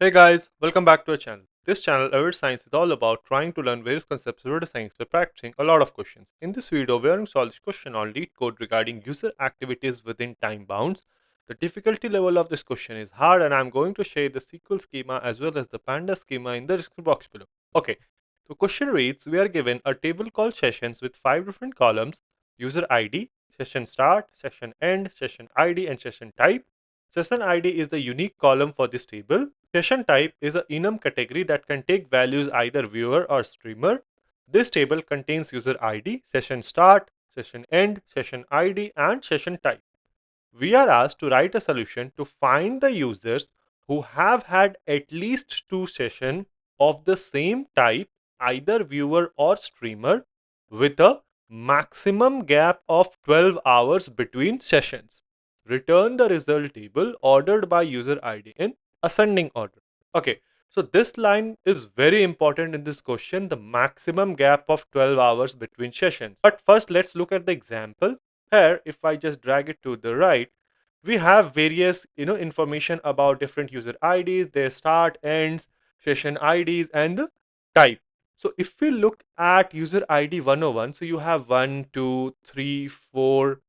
Hey guys, welcome back to our channel. This channel, Avid Science, is all about trying to learn various concepts of data science by practicing a lot of questions. In this video, we are going to solve this question on Leetcode regarding user activities within time bounds. The difficulty level of this question is hard, and I'm going to share the SQL schema as well as the Panda schema in the description box below. Okay, so question reads: we are given a table called sessions with 5 different columns: user ID, session start, session end, session ID, and session type. Session ID is the unique column for this table. Session type is an enum category that can take values either viewer or streamer. This table contains user ID, session start, session end, session ID, and session type. We are asked to write a solution to find the users who have had at least two sessions of the same type, either viewer or streamer, with a maximum gap of 12 hours between sessions. Return the result table ordered by user ID in ascending order. Okay, so this line is very important in this question, the maximum gap of 12 hours between sessions. But first, let's look at the example. Here, if I just drag it to the right, we have various information about different user IDs, their start, ends, session IDs, and the type. So if we look at user ID 101, so you have one, two, three, four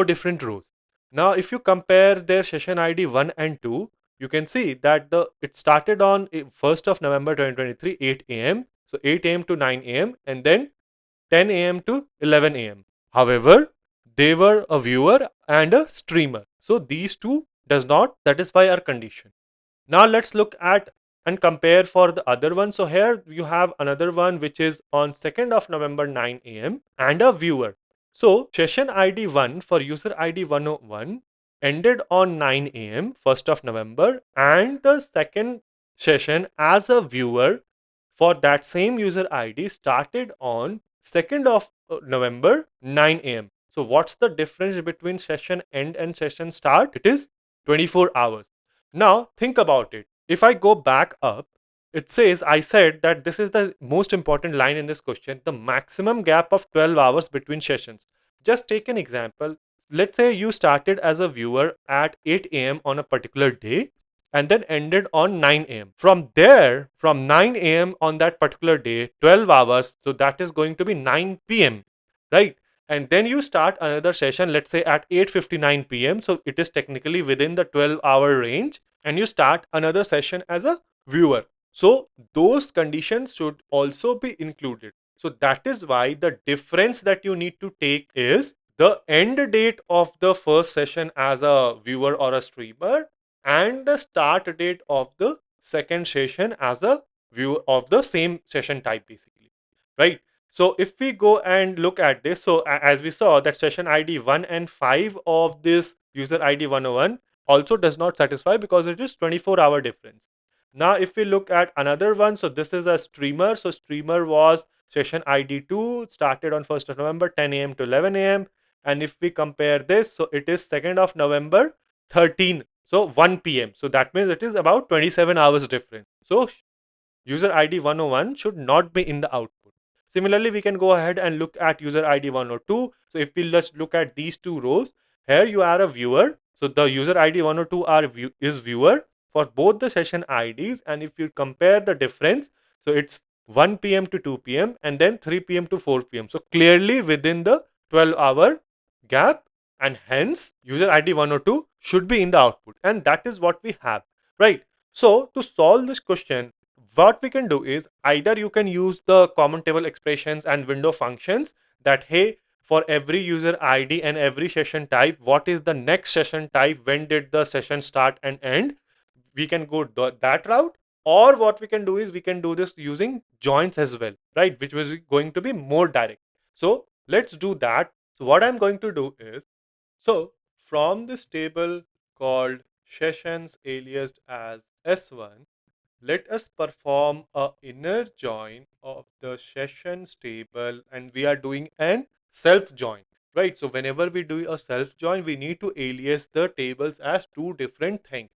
different rows. Now, if you compare their session ID 1 and 2, you can see that the it started on 1st of November 2023, 8 a.m. So 8 a.m. to 9 a.m. and then 10 a.m. to 11 a.m. However, they were a viewer and a streamer. So these two does not satisfy our condition. Now let's look at and compare for the other one. So here you have another one which is on 2nd of November 9 a.m. and a viewer. So session ID 1 for user ID 101 ended on 9 a.m. 1st of November, and the second session as a viewer for that same user ID started on 2nd of November 9 a.m. So what's the difference between session end and session start? It is 24 hours. Now think about it. If I go back up, it says I said that this is the most important line in this question, the maximum gap of 12 hours between sessions. Just take an example. Let's say you started as a viewer at 8 a.m. on a particular day and then ended on 9 a.m. From there, from 9 a.m. on that particular day, 12 hours, so that is going to be 9 p.m., right? And then you start another session, let's say at 8:59 p.m. So it is technically within the 12-hour range, and you start another session as a viewer. So those conditions should also be included. So that is why the difference that you need to take is the end date of the first session as a viewer or a streamer and the start date of the second session as a view of the same session type, basically, right? So if we go and look at this, so as we saw that session ID 1 and 5 of this user ID 101 also does not satisfy because it is 24-hour difference. Now if we look at another one, so this is a streamer. So streamer was session ID 2, started on 1st of November 10 a.m. to 11 a.m. And if we compare this, so it is 2nd of November 13, so 1 p.m. So that means it is about 27 hours difference. So user ID 101 should not be in the output. Similarly, we can go ahead and look at user ID 102. So if we just look at these two rows, here you are a viewer. So the user ID 102 is viewer for both the session IDs. And if you compare the difference, so it's 1 p.m. to 2 p.m. and then 3 p.m. to 4 p.m. So clearly within the 12-hour gap, and hence user ID 102 should be in the output. And that is what we have, right? So to solve this question, what we can do is either you can use the common table expressions and window functions that, hey, for every user ID and every session type, what is the next session type, when did the session start and end, we can go that route. Or what we can do is we can do this using joins as well, right, which was going to be more direct. So let's do that. So what I'm going to do is, so from this table called sessions aliased as s1, let us perform a inner join of the sessions table, and we are doing an self join, right? So whenever we do a self join, we need to alias the tables as two different things.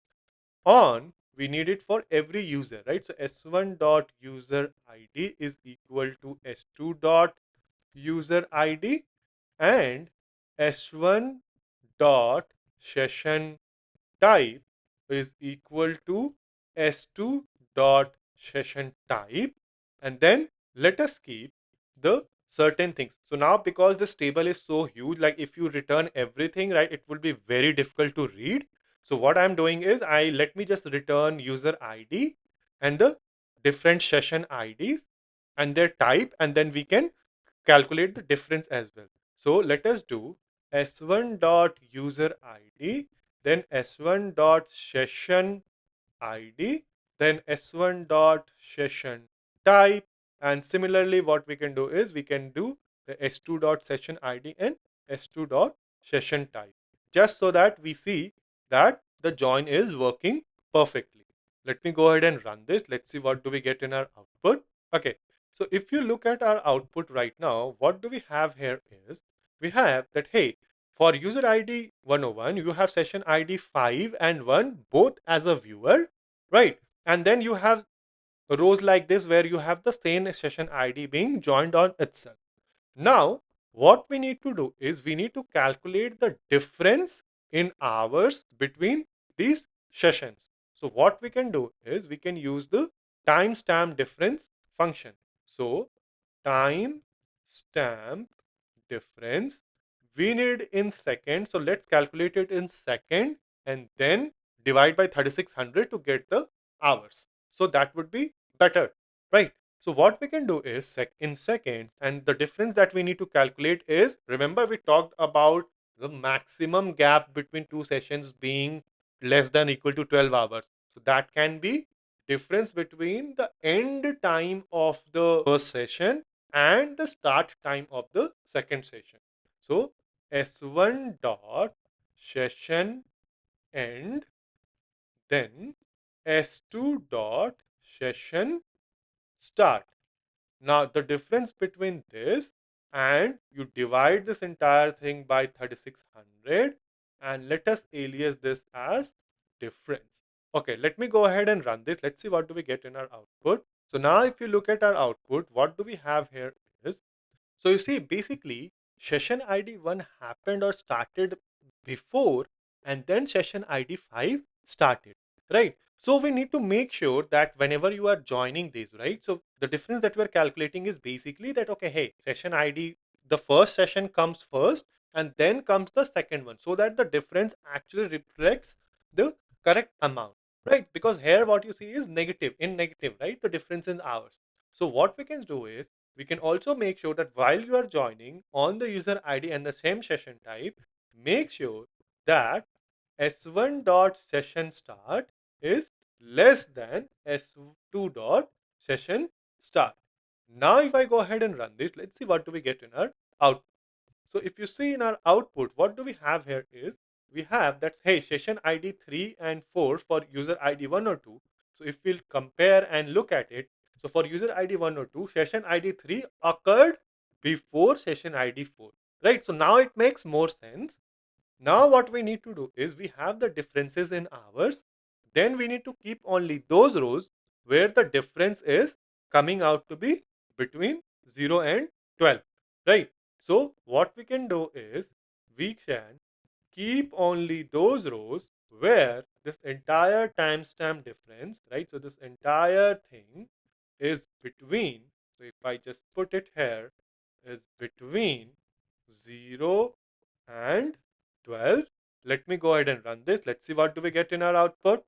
On, we need it for every user, right? So s1 dot user id is equal to s2 dot user id, and s1 dot session type is equal to s2 dot session type, and then let us keep the certain things. So now, because this table is so huge, like if you return everything, right, it will be very difficult to read. So what I'm doing is let me just return user ID and the different session IDs and their type, and then we can calculate the difference as well. So let us do s1 dot user ID, then s1 dot session ID, then s1 dot session type, and similarly what we can do is we can do the s2 dot session ID and s2 dot session type, just so that we see that the join is working perfectly. Let me go ahead and run this. Let's see what do we get in our output. Okay, so if you look at our output right now, what do we have here is we have that, hey, for user ID 101, you have session ID 5 and 1 both as a viewer, right? And then you have rows like this where you have the same session ID being joined on itself. Now, what we need to do is we need to calculate the difference in hours between these sessions. So what we can do is we can use the timestamp difference function. So timestamp difference we need in second. So let's calculate it in second and then divide by 3600 to get the hours. So that would be better, right? So what we can do is in seconds, and the difference that we need to calculate is, remember we talked about the maximum gap between two sessions being less than equal to 12 hours. So that can be difference between the end time of the first session and the start time of the second session. So s1 dot session end, then s2 dot session start. Now the difference between this, and you divide this entire thing by 3600, and let us alias this as difference. Okay, let me go ahead and run this. Let's see what do we get in our output. So now if you look at our output, what do we have here is, so you see, basically, session ID 1 happened or started before, and then session ID 5 started, right? So we need to make sure that whenever you are joining these, right? So the difference that we're calculating is basically that, okay, hey, session ID, the first session comes first, and then comes the second one, so that the difference actually reflects the correct amount, right? Because here what you see is negative, in negative, right? The difference in hours. So what we can do is, we can also make sure that while you are joining on the user ID and the same session type, make sure that s1 dot session start is less than s2 dot session start. Now, if I go ahead and run this, let's see what do we get in our output. So if you see in our output, what do we have here is we have that, hey, session ID 3 and 4 for user ID 1 or 2. So if we'll compare and look at it, so for user ID 1 or 2, session ID 3 occurred before session ID 4, right? So now it makes more sense. Now what we need to do is we have the differences in hours. Then we need to keep only those rows where the difference is coming out to be between 0 and 12, right? So what we can do is we can keep only those rows where this entire timestamp difference, right? So this entire thing is between, so if I just put it here, is between 0 and 12. Let me go ahead and run this. Let's see what do we get in our output.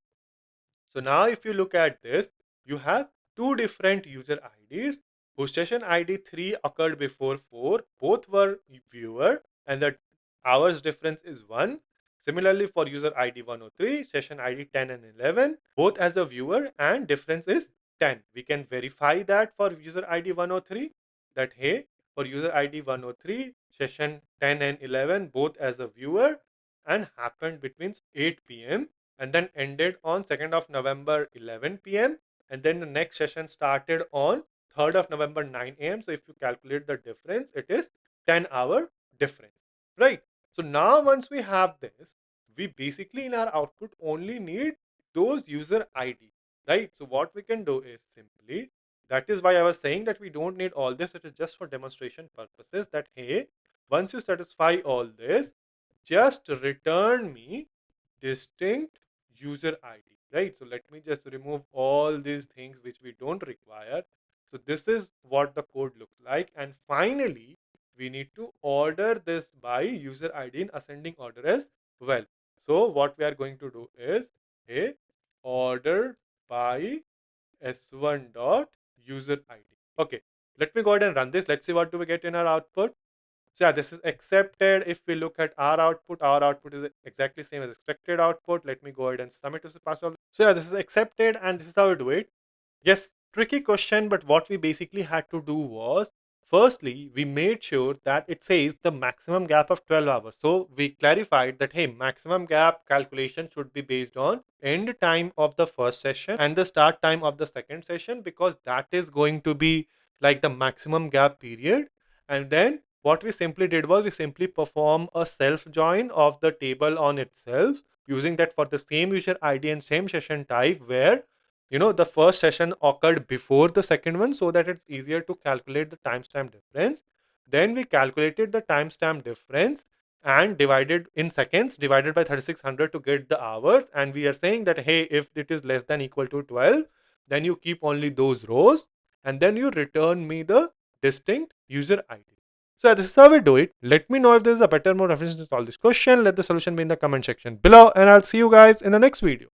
So now if you look at this, you have two different user IDs whose session ID 3 occurred before 4. Both were viewer and the hours difference is 1. Similarly for user ID 103, session ID 10 and 11, both as a viewer and difference is 10. We can verify that for user ID 103 that, hey, for user ID 103, session 10 and 11 both as a viewer and happened between 8 p.m. and then ended on 2nd of November 11 p.m. and then the next session started on 3rd of November 9 a.m. So if you calculate the difference, it is 10-hour difference, right? So now once we have this, we basically in our output only need those user ID, right? So what we can do is simply, that is why I was saying that we don't need all this. It is just for demonstration purposes that, hey, once you satisfy all this, just return me distinct user ID. right? So let me just remove all these things which we don't require. So this is what the code looks like. And finally, we need to order this by user ID in ascending order as well. So what we are going to do is a order by s1 dot user ID. Okay, let me go ahead and run this. Let's see what do we get in our output. So yeah, this is accepted. If we look at our output is exactly same as expected output. Let me go ahead and submit to the pass all. So yeah, this is accepted, and this is how we do it. Yes, tricky question, but what we basically had to do was, firstly, we made sure that it says the maximum gap of 12 hours. So we clarified that, hey, maximum gap calculation should be based on end time of the first session and the start time of the second session, because that is going to be like the maximum gap period. And then what we simply did was we simply perform a self join of the table on itself, using that for the same user ID and same session type, where the first session occurred before the second one, so that it's easier to calculate the timestamp difference. Then we calculated the timestamp difference and divided in seconds, divided by 3600 to get the hours. And we are saying that, hey, if it is less than equal to 12, then you keep only those rows, and then you return me the distinct user ID. So yeah, this is how we do it. Let me know if there is a better, more efficient to solve this question. Let the solution be in the comment section below, and I'll see you guys in the next video.